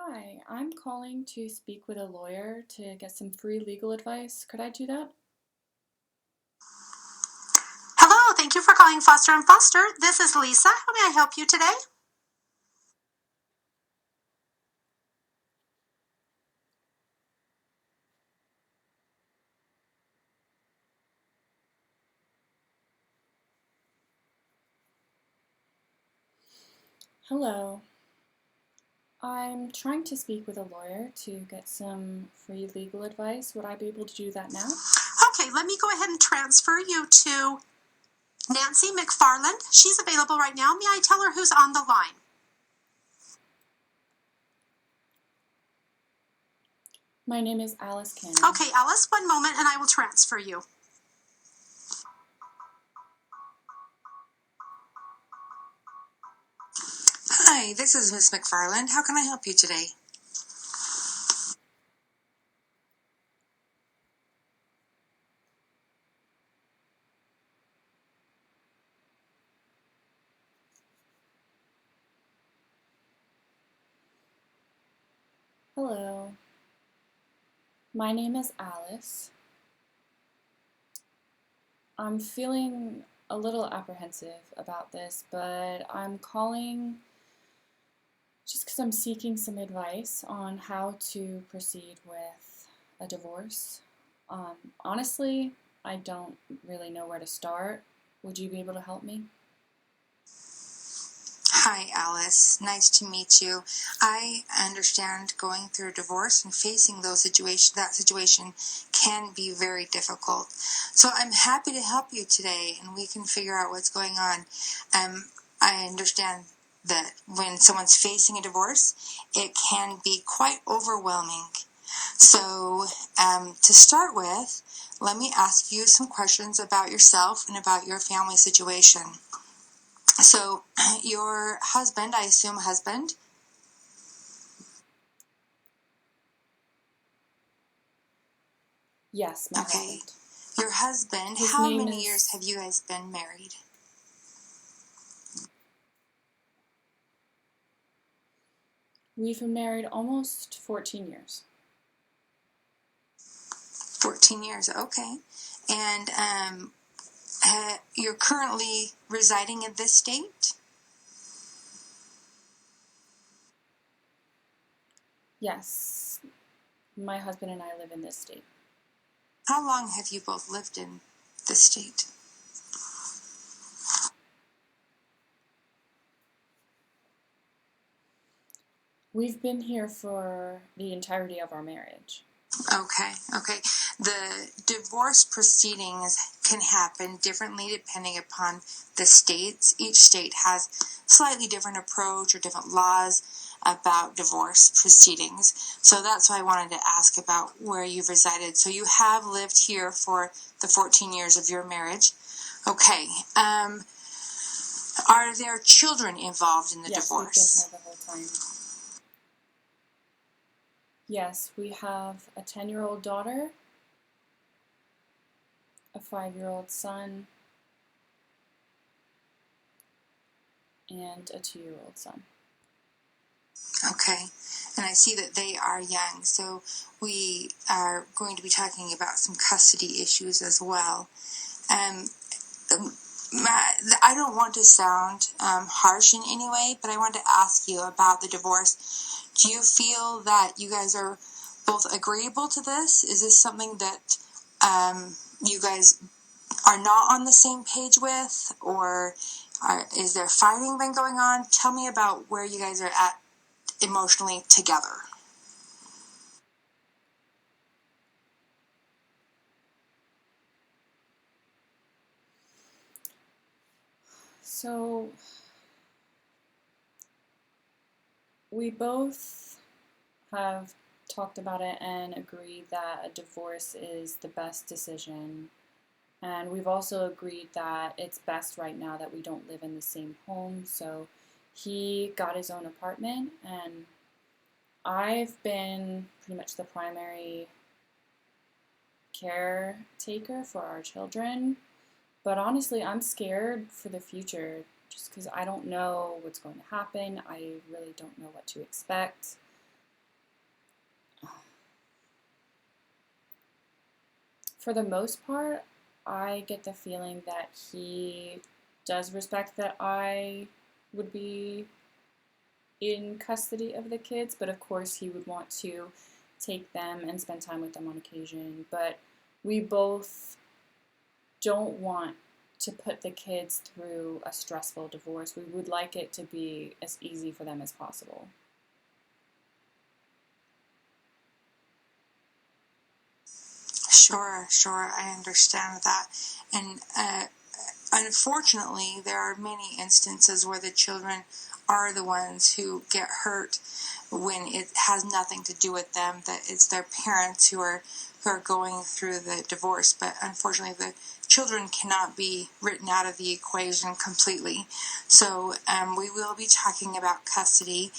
Hi, I'm calling to speak with a lawyer to get some free legal advice. Could I do that? Hello, thank you for calling Foster and Foster. This is Lisa. How may I help you today? Hello. I'm trying to speak with a lawyer to get some free legal advice. Would I be able to do that now? Okay, let me go ahead and transfer you to Nancy McFarland. She's available right now. May I tell her who's on the line? My name is Alice Cannon. Okay, Alice, one moment and I will transfer you. Hi, this is Miss McFarland. How can I help you today? Hello. My name is Alice. I'm feeling a little apprehensive about this, but I'm calling just because I'm seeking some advice on how to proceed with a divorce. Honestly, I don't really know where to start. Would you be able to help me? Hi, Alice. Nice to meet you. I understand going through a divorce and facing that situation can be very difficult. So I'm happy to help you today, and we can figure out what's going on. I understand that when someone's facing a divorce, it can be quite overwhelming. So, to start with, let me ask you some questions about yourself and about your family situation. So, your husband, I assume husband. Yes, my Okay. husband. Your husband, His how name many years is. have you guys been married? We've been married almost 14 years. 14 years, okay. And you're currently residing in this state? Yes, my husband and I live in this state. How long have you both lived in this state? We've been here for the entirety of our marriage. Okay. The divorce proceedings can happen differently depending upon the states. Each state has slightly different approach or different laws about divorce proceedings. So that's why I wanted to ask about where you've resided. So you have lived here for the 14 years of your marriage. Okay. Are there children involved in the Yes, divorce? we've been here the whole time. Yes, we have a 10-year-old daughter, a 5-year-old son, and a 2-year-old son. Okay, and I see that they are young, so we are going to be talking about some custody issues as well. Um, I don't want to sound harsh in any way, but I want to ask you about the divorce. Do you feel that you guys are both agreeable to this? Is this something that you guys are not on the same page with, or is there fighting been going on? Tell me about where you guys are at emotionally together. So we both have talked about it and agreed that a divorce is the best decision. And we've also agreed that it's best right now that we don't live in the same home. So he got his own apartment, and I've been pretty much the primary caretaker for our children. But honestly, I'm scared for the future just because I don't know what's going to happen. I really don't know what to expect. for the most part, I get the feeling that he does respect that I would be in custody of the kids, but of course he would want to take them and spend time with them on occasion. But we both don't want to put the kids through a stressful divorce. We would like it to be as easy for them as possible. Sure, sure, I understand that. And unfortunately, there are many instances where the children are the ones who get hurt when it has nothing to do with them, that it's their parents who are going through the divorce. But unfortunately, the children cannot be written out of the equation completely. So we will be talking about custody.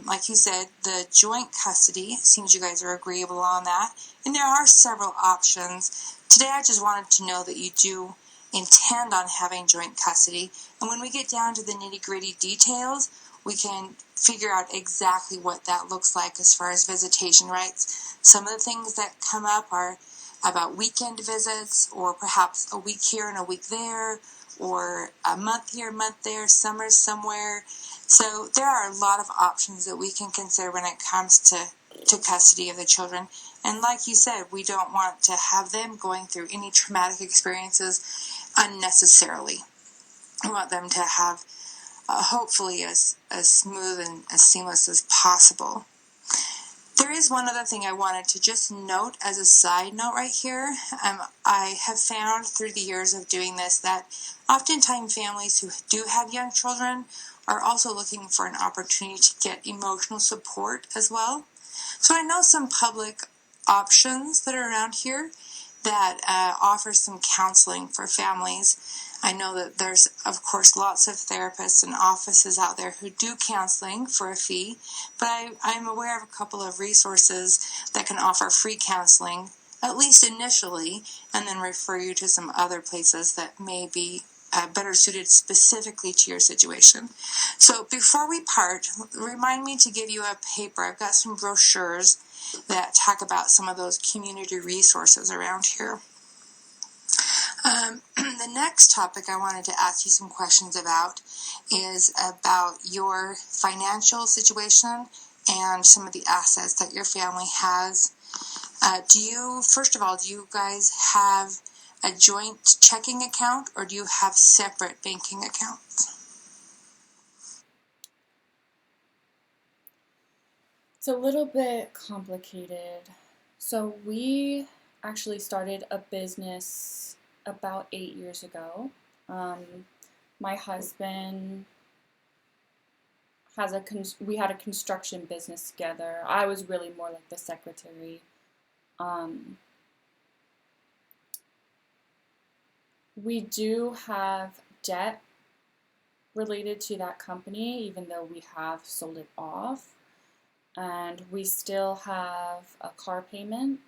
Like you said, the joint custody, it seems you guys are agreeable on that. And there are several options. Today I just wanted to know that you do intend on having joint custody. And when we get down to the nitty-gritty details, we can figure out exactly what that looks like as far as visitation rights. Some of the things that come up are about weekend visits, or perhaps a week here and a week there, or a month here, a month there, summer somewhere. So there are a lot of options that we can consider when it comes to custody of the children. And like you said, we don't want to have them going through any traumatic experiences unnecessarily. We want them to have hopefully as smooth and as seamless as possible. There is one other thing I wanted to just note as a side note right here. I have found through the years of doing this that oftentimes families who do have young children are also looking for an opportunity to get emotional support as well. So I know some public options that are around here that offer some counseling for families. I know that there's, of course, lots of therapists and offices out there who do counseling for a fee, but I'm aware of a couple of resources that can offer free counseling, at least initially, and then refer you to some other places that may be better suited specifically to your situation. So before we part, remind me to give you a paper. I've got some brochures that talk about some of those community resources around here. The next topic I wanted to ask you some questions about is about your financial situation and some of the assets that your family has. First of all, do you guys have a joint checking account, or do you have separate banking accounts? It's a little bit complicated. So we actually started a business about 8 years ago. My husband we had a construction business together. I was really more like the secretary. Um, we do have debt related to that company, even though we have sold it off. And we still have a car payment.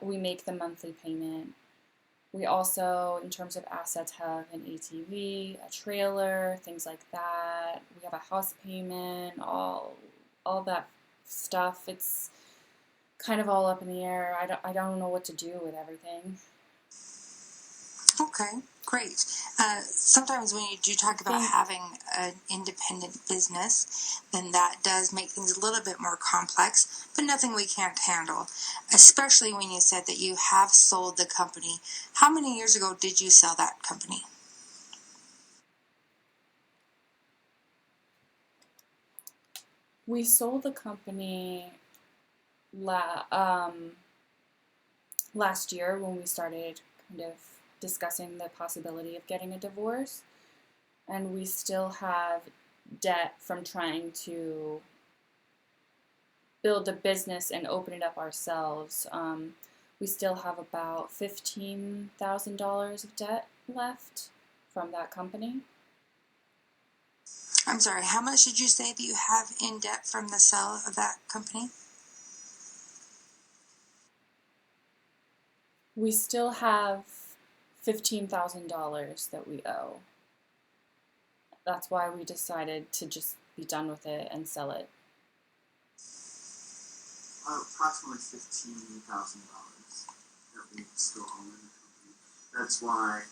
We make the monthly payment. We also, in terms of assets, have an ATV, a trailer, things like that. We have a house payment, all that stuff. It's kind of all up in the air. I don't know what to do with everything. Okay, great. Sometimes when you do talk about having an independent business, then that does make things a little bit more complex, but nothing we can't handle, especially when you said that you have sold the company. How many years ago did you sell that company? We sold the company last year when we started kind of discussing the possibility of getting a divorce, and we still have debt from trying to build a business and open it up ourselves. We still have about $15,000 of debt left from that company. I'm sorry, how much did you say that you have in debt from the sale of that company? We still have $15,000 that we owe. That's why we decided to just be done with it and sell it. Approximately $15,000. company, still owning the company. That's why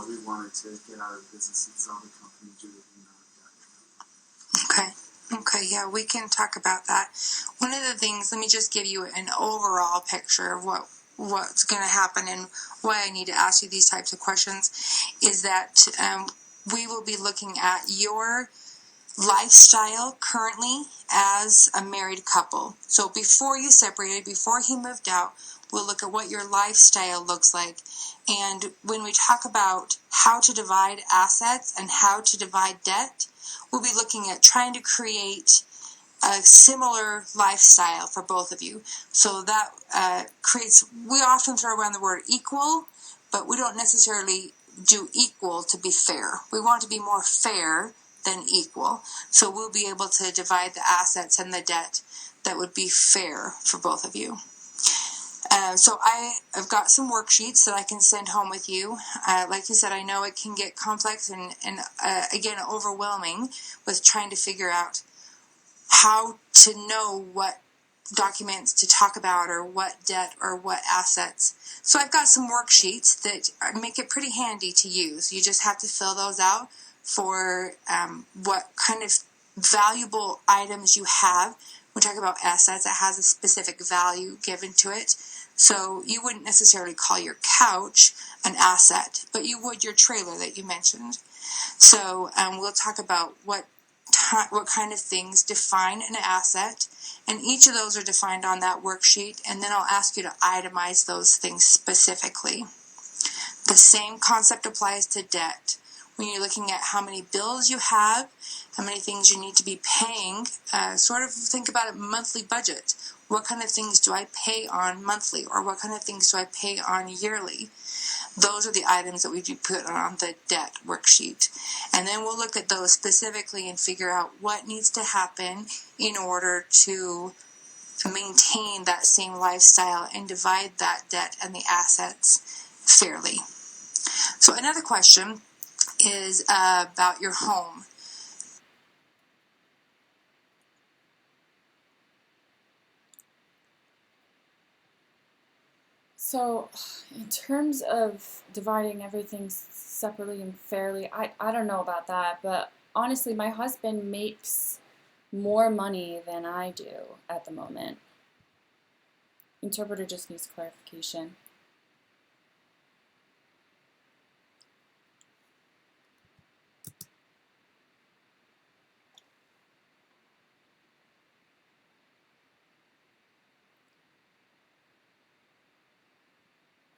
we wanted to get out of the business and sell the company due to the amount of debt. Okay. Okay, yeah, we can talk about that. One of the things, let me just give you an overall picture of what's going to happen and why I need to ask you these types of questions, is that we will be looking at your lifestyle currently as a married couple. So before you separated, before he moved out, we'll look at what your lifestyle looks like. And when we talk about how to divide assets and how to divide debt, we'll be looking at trying to create a similar lifestyle for both of you. So that creates, we often throw around the word equal, but we don't necessarily do equal to be fair. We want to be more fair than equal. So we'll be able to divide the assets and the debt that would be fair for both of you. So I've got some worksheets that I can send home with you. Like you said, I know it can get complex and again, overwhelming with trying to figure out how to know what documents to talk about or what debt or what assets. So I've got some worksheets that make it pretty handy to use. You just have to fill those out for what kind of valuable items you have. We talk about assets, it has a specific value given to it. So you wouldn't necessarily call your couch an asset, but you would your trailer that you mentioned. So we'll talk about what kind of things define an asset, and each of those are defined on that worksheet, and then I'll ask you to itemize those things specifically. The same concept applies to debt. When you're looking at how many bills you have, how many things you need to be paying, sort of think about a monthly budget. What kind of things do I pay on monthly, or what kind of things do I pay on yearly? Those are the items that we do put on the debt worksheet. And then we'll look at those specifically and figure out what needs to happen in order to maintain that same lifestyle and divide that debt and the assets fairly. So another question is about your home. So, in terms of dividing everything separately and fairly, I don't know about that, but honestly, my husband makes more money than I do at the moment. Interpreter just needs clarification.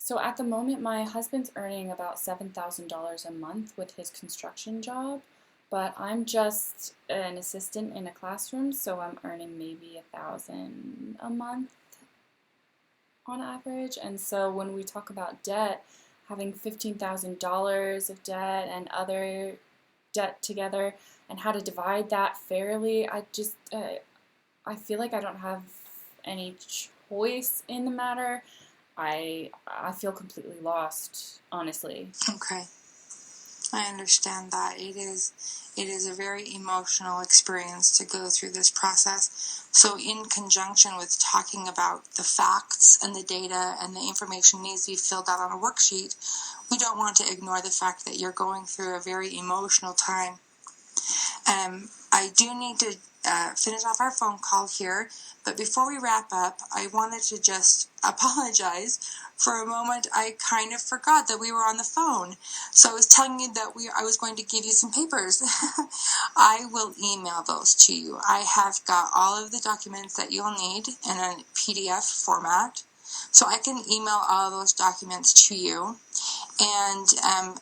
So at the moment, my husband's earning about $7,000 a month with his construction job, but I'm just an assistant in a classroom, so I'm earning maybe $1,000 a month on average. And so when we talk about debt, having $15,000 of debt and other debt together, and how to divide that fairly, I feel like I don't have any choice in the matter. I feel completely lost, honestly. Okay, I understand that. It is a very emotional experience to go through this process. So in conjunction with talking about the facts and the data and the information needs to be filled out on a worksheet, we don't want to ignore the fact that you're going through a very emotional time. I do need to finish off our phone call here, but before we wrap up, I wanted to just apologize. For a moment, I kind of forgot that we were on the phone. So I was telling you that I was going to give you some papers. I will email those to you. I have got all of the documents that you'll need in a PDF format. So I can email all of those documents to you and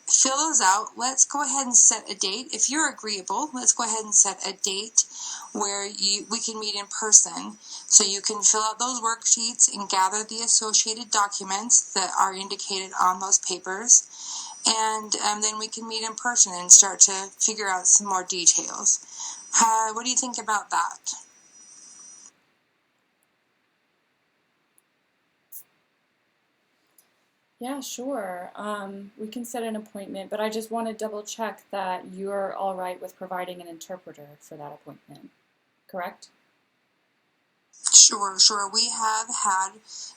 fill those out. Let's go ahead and set a date. If you're agreeable, let's go ahead and set a date where we can meet in person, so you can fill out those worksheets and gather the associated documents that are indicated on those papers, and then we can meet in person and start to figure out some more details. What do you think about that? Yeah, sure. We can set an appointment, but I just want to double check that you're all right with providing an interpreter for that appointment, correct? Sure, sure. We have had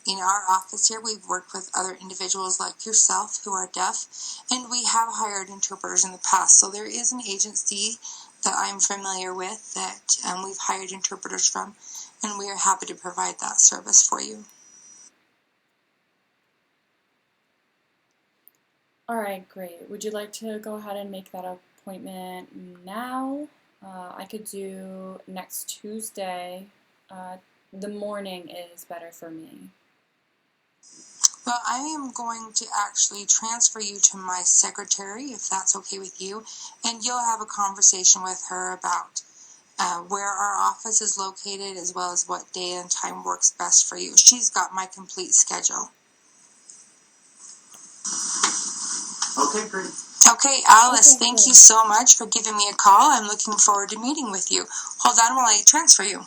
in our office here, we've worked with other individuals like yourself who are deaf, and we have hired interpreters in the past. So there is an agency that I'm familiar with that we've hired interpreters from, and we are happy to provide that service for you. All right, great. Would you like to go ahead and make that appointment now? I could do next Tuesday. The morning is better for me. Well, I am going to actually transfer you to my secretary, if that's okay with you, and you'll have a conversation with her about where our office is located as well as what day and time works best for you. She's got my complete schedule. Okay, great. Okay, Alice, Okay, thank you great. so much for giving me a call. I'm looking forward to meeting with you. Hold on while I transfer you.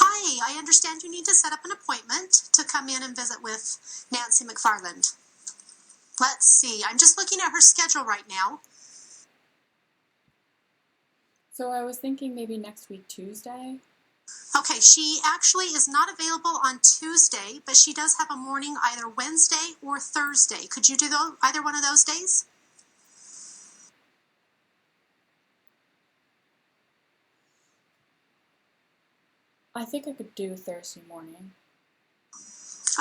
Hi, I understand you need to set up an appointment to come in and visit with Nancy McFarland. Let's see, I'm just looking at her schedule right now. So I was thinking maybe next week, Tuesday. Okay, she actually is not available on Tuesday, but she does have a morning either Wednesday or Thursday. Could you do either one of those days? I think I could do Thursday morning.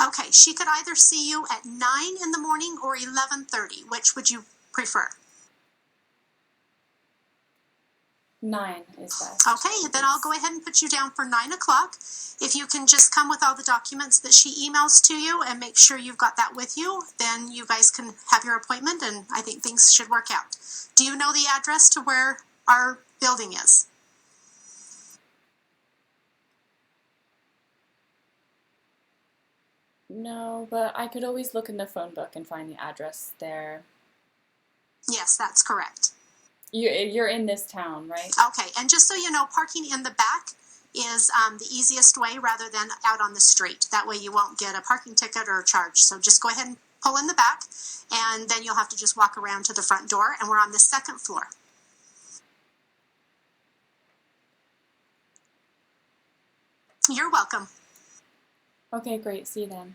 Okay, she could either see you at 9 in the morning or 11:30. Which would you prefer? 9 is best, Okay, then I'll go please. ahead and put you down for 9 o'clock. If you can just come with all the documents that she emails to you and make sure you've got that with you, then you guys can have your appointment and I think things should work out. Do you know the address to where our building is? No, but I could always look in the phone book and find the address there. Yes, that's correct. You're in this town, right? Okay, and just so you know, parking in the back is the easiest way rather than out on the street. That way you won't get a parking ticket or a charge. So just go ahead and pull in the back, and then you'll have to just walk around to the front door, and we're on the second floor. You're welcome. Okay, great. See you then.